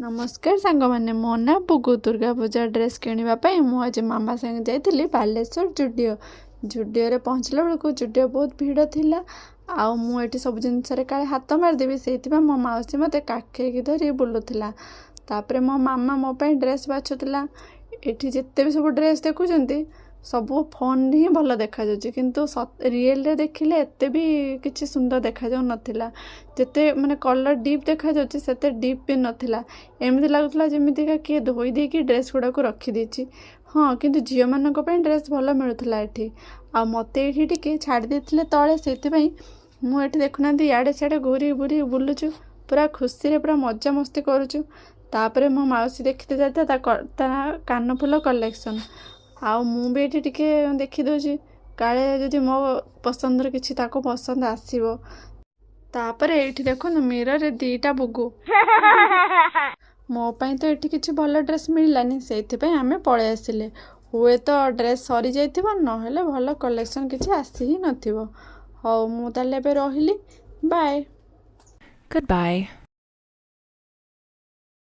नमस्कार सांग मैंने मो ना बुगु दुर्गा पूजा ड्रेस किणापी मुझे मामा संगे जाइली बालेश्वर जुडियो जुडियो पहुँचला बेलू जुडियो बहुत भिड़ थिला आउ मुझे सब जिनस काले हाथ मारिदेवी से मो मौसी मत काखेक धरी बुलूला तापर मो मामा मो ड्रेस बाछुला ये जिते भी सब ड्रेस देखुं सब फोन ही भल देखा किंतु रियल रे देखिले एते भी किसी सुंदर देखा जाऊ नथिला जिते माने कलर डीप देखा जाउची सेते डीप भी नथिला एमती लगुला जमीती का किए धोई देकी ड्रेस गुड़ा को रखी देछि। हाँ किंतु झील मानक ड्रेस भल मिलूला एठी आ मते एठी टिके छाड़ी देथिले तळे सेति मु एठी देखुना इयाडे सियाडे घूरी बुरी बुलुचु पूरा खुशी रे पूरा मजा मस्ती करूचु। तापरे मो माउसी देखते जाता ता कान फुल कलेक्शन आउ मु भी ये टिके देखी दूची काले जदि मो पसंद किसी ताको पसंद आसीबो। तापर एठी देखो न मिरर रे दीटा बुगु मो पाई तो एठी किसी भल ड्रेस मिललानी से आमे पळे आसिले हुए तो ड्रेस सरी जाइथिबो नहेले भल कलेक्शन किसी आसी ही नथिबो। हौ मु ताले बे रहिली बाय Goodbye.